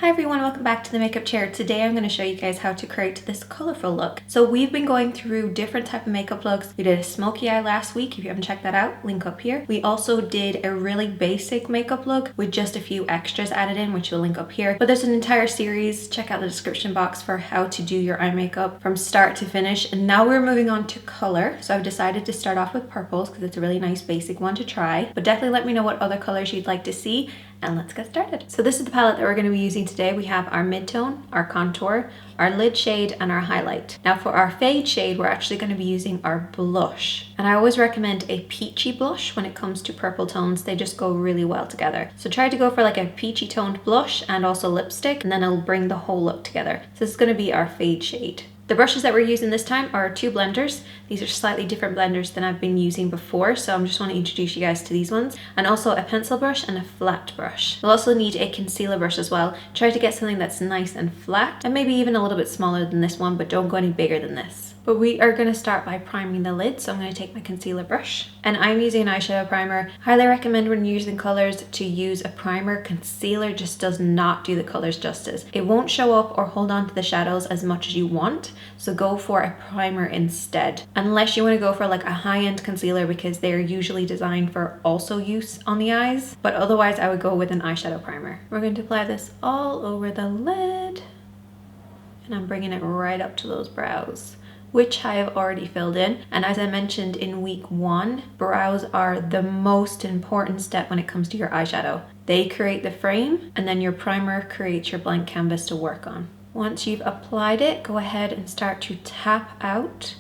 Hi everyone, welcome back to the makeup chair. Today I'm going to show you guys how to create this colorful look. So we've been going through different type of makeup looks. We did a smoky eye last week. If you haven't checked that out, link up here. We also did a really basic makeup look with just a few extras added in, which will link up here. But there's an entire series. Check out the description box for how to do your eye makeup from start to finish. And now we're moving on to color. So I've decided to start off with purples because it's a really nice basic one to try. But definitely let me know what other colors you'd like to see. And let's get started. So this is the palette that we're going to be using today. We have our midtone, our contour, our lid shade, and our highlight. Now for our fade shade, we're actually going to be using our blush. And I always recommend a peachy blush when it comes to purple tones. They just go really well together. So try to go for like a peachy toned blush and also lipstick, and then it'll bring the whole look together. So this is going to be our fade shade. The brushes that we're using this time are two blenders. These are slightly different blenders than I've been using before, so I'm just want to introduce you guys to these ones. And also a pencil brush and a flat brush. You'll also need a concealer brush as well. Try to get something that's nice and flat, and maybe even a little bit smaller than this one, but don't go any bigger than this. But we are going to start by priming the lid, so I'm going to take my concealer brush. And I'm using an eyeshadow primer. Highly recommend when you're using colors to use a primer. Concealer just does not do the colors justice. It won't show up or hold on to the shadows as much as you want, so go for a primer instead. Unless you want to go for like a high-end concealer, because they're usually designed for also use on the eyes. But otherwise I would go with an eyeshadow primer. We're going to apply this all over the lid. And I'm bringing it right up to those brows, which I have already filled in. And as I mentioned in week 1, brows are the most important step when it comes to your eyeshadow. They create the frame, and then your primer creates your blank canvas to work on. Once you've applied it, go ahead and start to tap out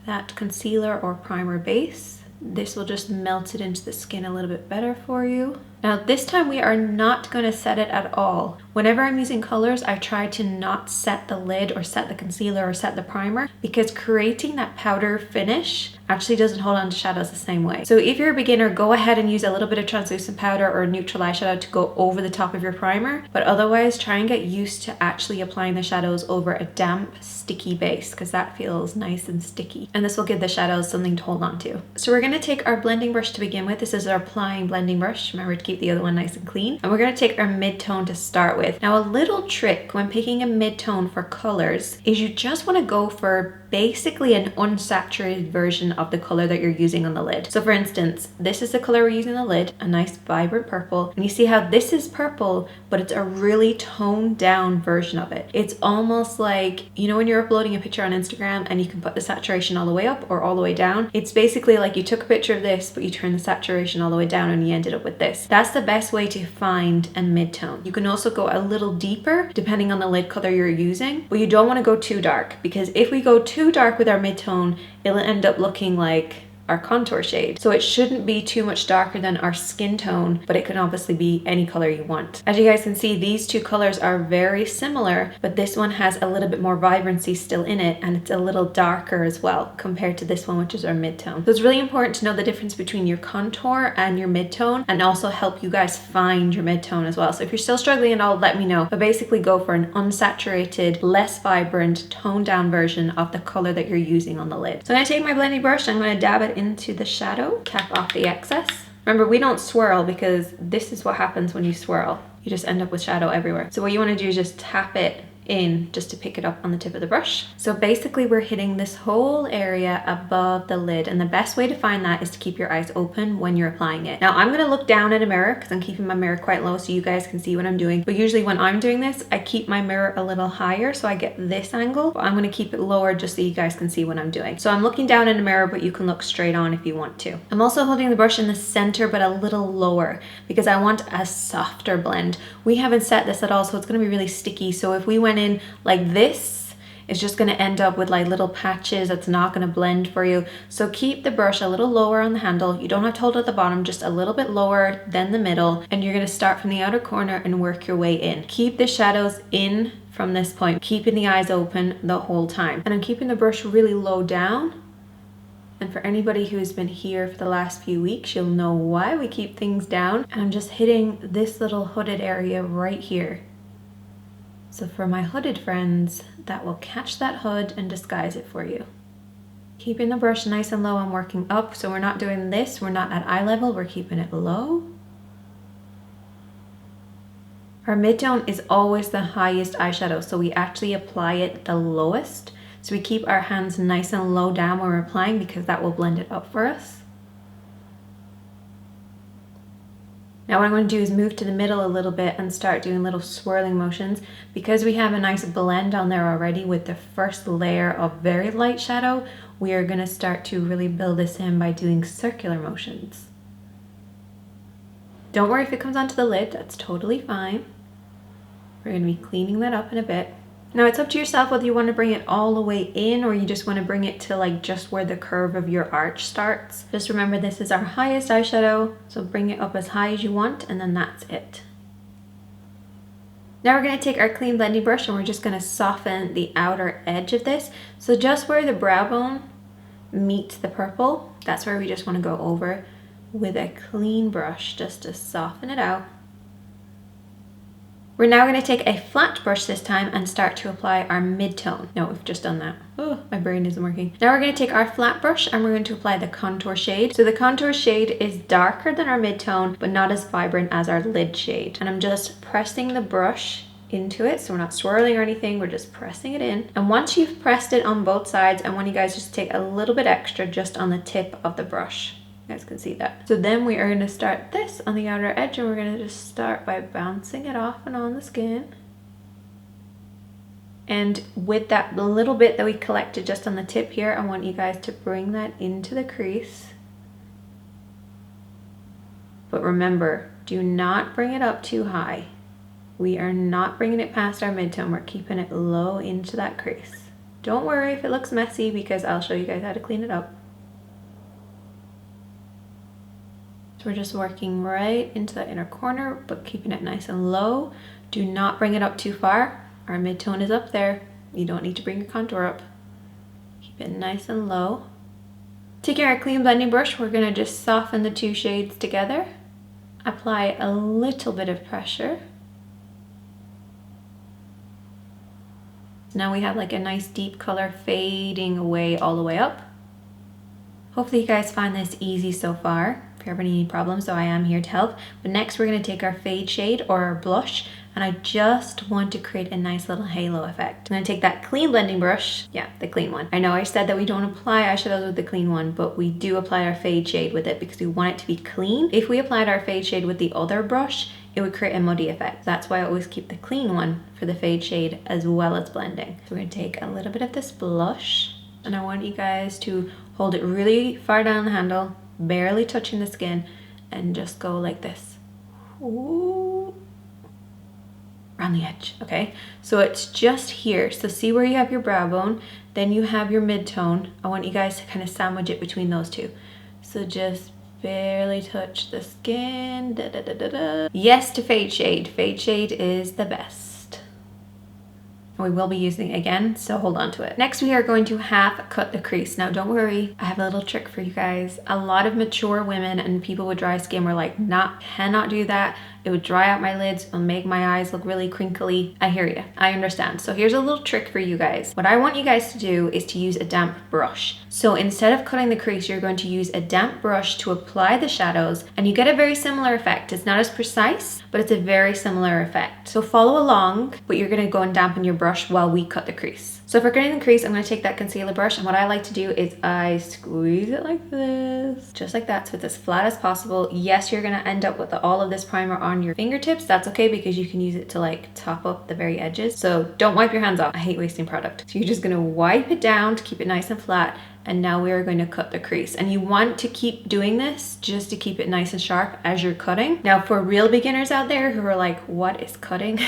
that concealer or primer base. This will just melt it into the skin a little bit better for you. Now this time we are not going to set it at all. Whenever I'm using colors, I try to not set the lid or set the concealer or set the primer, because creating that powder finish actually doesn't hold on to shadows the same way. So if you're a beginner, go ahead and use a little bit of translucent powder or neutral eyeshadow to go over the top of your primer. But otherwise, try and get used to actually applying the shadows over a damp, sticky base, because that feels nice and sticky. And this will give the shadows something to hold on to. So we're going to take our blending brush to begin with. This is our applying blending brush. Remember to keep the other one nice and clean. And we're going to take our mid-tone to start with. Now a little trick when picking a mid-tone for colors is you just want to go for basically an unsaturated version of the color that you're using on the lid. So for instance, this is the color we're using on the lid, a nice vibrant purple. And you see how this is purple, but it's a really toned down version of it. It's almost like, you know, when you're uploading a picture on Instagram and you can put the saturation all the way up or all the way down. It's basically like you took a picture of this, but you turned the saturation all the way down and you ended up with this. That's the best way to find a mid-tone. You can also go a little deeper depending on the lid color you're using, but you don't want to go too dark, because if we go too dark with our mid-tone, it'll end up looking like our contour shade. So it shouldn't be too much darker than our skin tone, but it can obviously be any color you want. As you guys can see, these two colors are very similar, but this one has a little bit more vibrancy still in it, and it's a little darker as well compared to this one, which is our mid-tone. So it's really important to know the difference between your contour and your mid-tone, and also help you guys find your mid-tone as well. So if you're still struggling at all, let me know, but basically go for an unsaturated, less vibrant, toned down version of the color that you're using on the lid. So I'm going to take my blending brush, I'm going to dab it into the shadow, cap off the excess. Remember, we don't swirl, because this is what happens when you swirl. You just end up with shadow everywhere. So what you want to do is just tap it in just to pick it up on the tip of the brush. So basically we're hitting this whole area above the lid, and the best way to find that is to keep your eyes open when you're applying it. Now I'm going to look down at a mirror because I'm keeping my mirror quite low so you guys can see what I'm doing, but usually when I'm doing this I keep my mirror a little higher so I get this angle, but I'm going to keep it lower just so you guys can see what I'm doing. So I'm looking down in a mirror, but you can look straight on if you want to. I'm also holding the brush in the center but a little lower because I want a softer blend. We haven't set this at all, so it's going to be really sticky. So if we went in like this, it's just going to end up with like little patches. That's not going to blend for you. So keep the brush a little lower on the handle. You don't have to hold it at the bottom, just a little bit lower than the middle, and you're going to start from the outer corner and work your way in. Keep the shadows in from this point, keeping the eyes open the whole time. And I'm keeping the brush really low down. And for anybody who's been here for the last few weeks, you'll know why we keep things down. And I'm just hitting this little hooded area right here. So for my hooded friends, that will catch that hood and disguise it for you. Keeping the brush nice and low, I'm working up. So we're not doing this, we're not at eye level, we're keeping it low. Our midtone is always the highest eyeshadow, so we actually apply it the lowest. So we keep our hands nice and low down when we're applying because that will blend it up for us. Now what I'm going to do is move to the middle a little bit and start doing little swirling motions. Because we have a nice blend on there already with the first layer of very light shadow, we are going to start to really build this in by doing circular motions. Don't worry if it comes onto the lid, that's totally fine. We're going to be cleaning that up in a bit. Now it's up to yourself whether you want to bring it all the way in or you just want to bring it to like just where the curve of your arch starts. Just remember this is our highest eyeshadow, so bring it up as high as you want and then that's it. Now we're going to take our clean blending brush and we're just going to soften the outer edge of this. So just where the brow bone meets the purple, that's where we just want to go over with a clean brush just to soften it out. We're now going to take a flat brush this time and start to apply our mid-tone. No, we've just done that. Oh, my brain isn't working. Now we're going to take our flat brush and we're going to apply the contour shade. So the contour shade is darker than our mid-tone, but not as vibrant as our lid shade. And I'm just pressing the brush into it. So we're not swirling or anything, we're just pressing it in. And once you've pressed it on both sides, I want you guys just to take a little bit extra just on the tip of the brush. You guys can see that. So then we are going to start this on the outer edge and we're going to just start by bouncing it off and on the skin. And with that little bit that we collected just on the tip here, I want you guys to bring that into the crease. But remember, do not bring it up too high. We are not bringing it past our midtone, we're keeping it low into that crease. Don't worry if it looks messy because I'll show you guys how to clean it up. We're just working right into that inner corner, but keeping it nice and low. Do not bring it up too far. Our mid-tone is up there. You don't need to bring your contour up. Keep it nice and low. Taking our clean blending brush, we're gonna just soften the two shades together. Apply a little bit of pressure. Now we have like a nice deep color fading away all the way up. Hopefully you guys find this easy so far. If you ever need any problems, so I am here to help. But next we're going to take our fade shade or our blush, and I just want to create a nice little halo effect. I'm going to take that clean blending brush, yeah, the clean one. I know I said that we don't apply eyeshadows with the clean one, but we do apply our fade shade with it because we want it to be clean. If we applied our fade shade with the other brush, it would create a muddy effect. That's why I always keep the clean one for the fade shade as well as blending. So we're going to take a little bit of this blush, and I want you guys to hold it really far down the handle, barely touching the skin, and just go like this. Ooh. Around the edge, okay? So it's just here. So see where you have your brow bone, then you have your mid-tone. I want you guys to kind of sandwich it between those two. So just barely touch the skin. Da, da, da, da, da. Yes to fade shade. Fade shade is the best. We will be using it again, so hold on to it. Next, we are going to half cut the crease. Now, don't worry, I have a little trick for you guys. A lot of mature women and people with dry skin were like, nah, cannot do that. It would dry out my lids, it'll make my eyes look really crinkly. I hear you, I understand. So here's a little trick for you guys. What I want you guys to do is to use a damp brush. So instead of cutting the crease, you're going to use a damp brush to apply the shadows, and you get a very similar effect. It's not as precise, but it's a very similar effect. So follow along, but you're gonna go and dampen your brush while we cut the crease. So for cutting the crease, I'm gonna take that concealer brush, and what I like to do is I squeeze it like this, just like that, so it's as flat as possible. Yes, you're gonna end up with all of this primer on your fingertips. That's okay because you can use it to like top up the very edges. So don't wipe your hands off. I hate wasting product. So you're just gonna wipe it down to keep it nice and flat. And now we are going to cut the crease, and you want to keep doing this just to keep it nice and sharp as you're cutting. Now for real beginners out there who are like, what is cutting?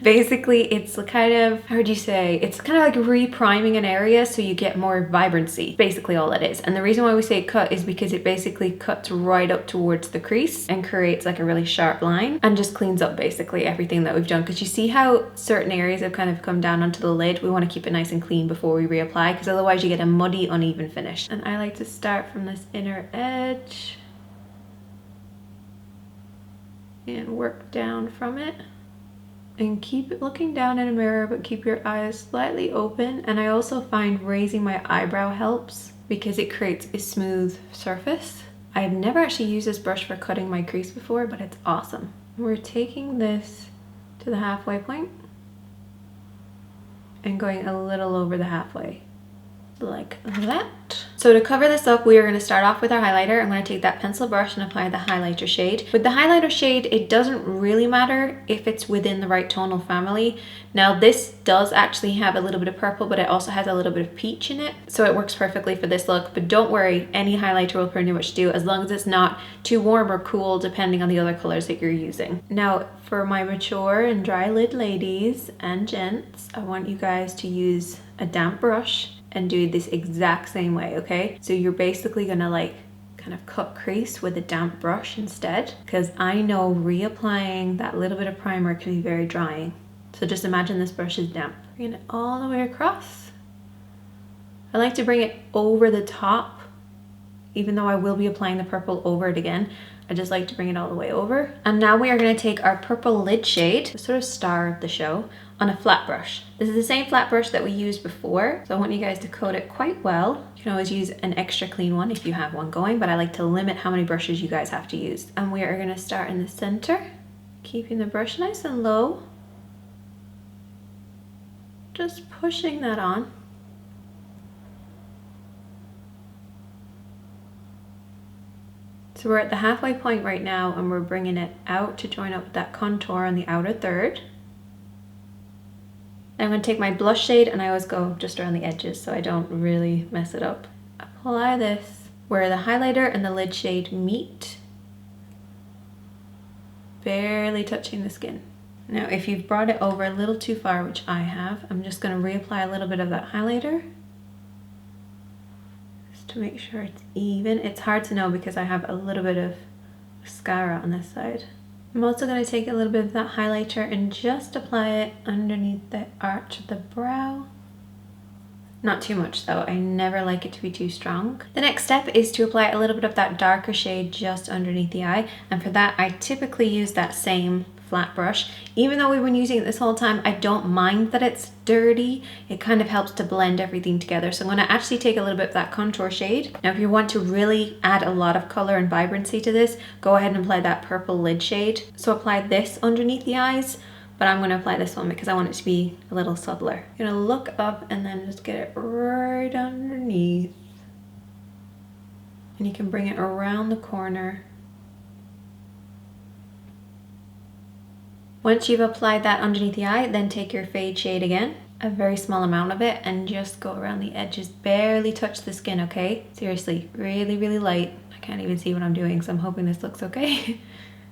Basically it's kind of, how would you say, it's kind of like re-priming an area so you get more vibrancy, basically all it is. And the reason why we say cut is because it basically cuts right up towards the crease and creates like a really sharp line and just cleans up basically everything that we've done. Because you see how certain areas have kind of come down onto the lid? We want to keep it nice and clean before we reapply, because otherwise you get a muddy, uneven finish. And I like to start from this inner edge and work down from it, and keep it looking down in a mirror, but keep your eyes slightly open. And I also find raising my eyebrow helps because it creates a smooth surface. I have never actually used this brush for cutting my crease before, but it's awesome. We're taking this to the halfway point and going a little over the halfway, like that. So to cover this up, we are going to start off with our highlighter. I'm going to take that pencil brush and apply the highlighter shade. With the highlighter shade, it doesn't really matter if it's within the right tonal family. Now this does actually have a little bit of purple, but it also has a little bit of peach in it, so it works perfectly for this look. But don't worry, any highlighter will pretty much do, as long as it's not too warm or cool depending on the other colors that you're using. Now for my mature and dry lid ladies and gents, I want you guys to use a damp brush and do this exact same way, okay? So you're basically gonna like kind of cut crease with a damp brush instead, because I know reapplying that little bit of primer can be very drying. So just imagine this brush is damp. Bring it all the way across. I like to bring it over the top, even though I will be applying the purple over it again. I just like to bring it all the way over. And now we are going to take our purple lid shade, the sort of star of the show, on a flat brush. This is the same flat brush that we used before, so I want you guys to coat it quite well. You can always use an extra clean one if you have one going, but I like to limit how many brushes you guys have to use. And we are going to start in the center, keeping the brush nice and low. Just pushing that on. So we're at the halfway point right now, and we're bringing it out to join up with that contour on the outer third. I'm going to take my blush shade, and I always go just around the edges so I don't really mess it up. Apply this where the highlighter and the lid shade meet, barely touching the skin. Now if you've brought it over a little too far, which I have, I'm just going to reapply a little bit of that highlighter just to make sure it's even. It's hard to know because I have a little bit of mascara on this side. I'm also going to take a little bit of that highlighter and just apply it underneath the arch of the brow. Not too much though, I never like it to be too strong. The next step is to apply a little bit of that darker shade just underneath the eye, and for that I typically use that same flat brush. Even though we've been using it this whole time, I don't mind that it's dirty. It kind of helps to blend everything together. So I'm going to actually take a little bit of that contour shade. Now if you want to really add a lot of color and vibrancy to this, go ahead and apply that purple lid shade. So apply this underneath the eyes, but I'm going to apply this one because I want it to be a little subtler. I'm going to look up and then just get it right underneath. And you can bring it around the corner. Once you've applied that underneath the eye, then take your fade shade again, a very small amount of it, and just go around the edges, barely touch the skin, okay? Seriously, really, really light. I can't even see what I'm doing, so I'm hoping this looks okay.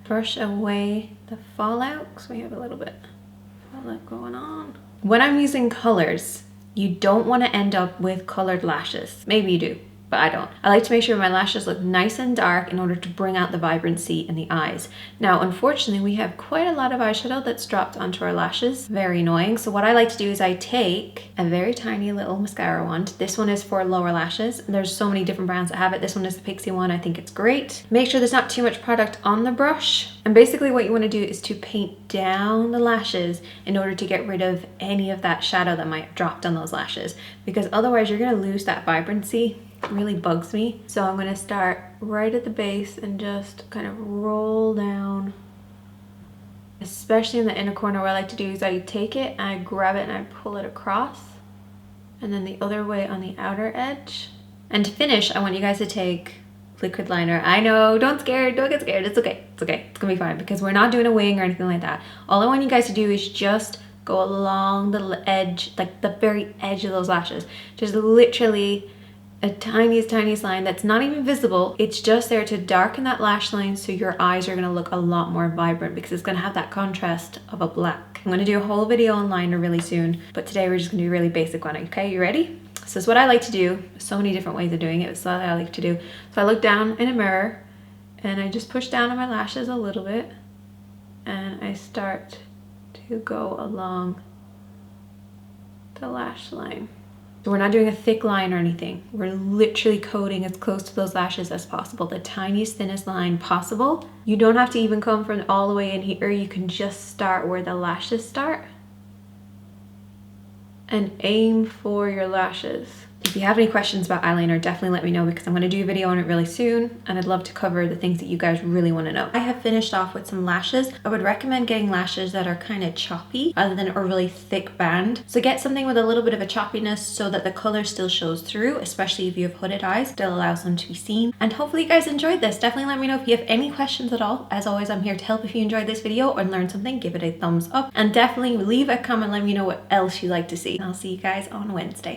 Brush away the fallout, because we have a little bit of fallout going on. When I'm using colors, you don't want to end up with colored lashes. Maybe you do, but I don't. I like to make sure my lashes look nice and dark in order to bring out the vibrancy in the eyes. Now, unfortunately, we have quite a lot of eyeshadow that's dropped onto our lashes. Very annoying. So what I like to do is I take a very tiny little mascara wand. This one is for lower lashes. There's so many different brands that have it. This one is the Pixie one. I think it's great. Make sure there's not too much product on the brush. And basically what you want to do is to paint down the lashes in order to get rid of any of that shadow that might have dropped on those lashes, because otherwise you're going to lose that vibrancy. It really bugs me. So I'm going to start right at the base and just kind of roll down, especially in the inner corner. What I like to do is I take it and I grab it and I pull it across, and then the other way on the outer edge. And to finish, I want you guys to take liquid liner. I know, don't get scared, it's okay, it's gonna be fine, because we're not doing a wing or anything like that. All I want you guys to do is just go along the edge, like the very edge of those lashes, just literally a tiniest line that's not even visible. It's just there to darken that lash line, so your eyes are gonna look a lot more vibrant because it's gonna have that contrast of a black. I'm gonna do a whole video on liner really soon, but today we're just gonna do a really basic one, okay? You ready? So this is what I like to do. So many different ways of doing it. So I like to do. So I look down in a mirror and I just push down on my lashes a little bit, and I start to go along the lash line. So we're not doing a thick line or anything. We're literally coating as close to those lashes as possible, the tiniest, thinnest line possible. You don't have to even come from all the way in here. You can just start where the lashes start and aim for your lashes. If you have any questions about eyeliner, definitely let me know because I'm going to do a video on it really soon and I'd love to cover the things that you guys really want to know. I have finished off with some lashes. I would recommend getting lashes that are kind of choppy rather than a really thick band. So get something with a little bit of a choppiness so that the color still shows through, especially if you have hooded eyes, still allows them to be seen. And hopefully you guys enjoyed this. Definitely let me know if you have any questions at all. As always, I'm here to help. If you enjoyed this video or learned something, give it a thumbs up and definitely leave a comment, let me know what else you'd like to see. I'll see you guys on Wednesday.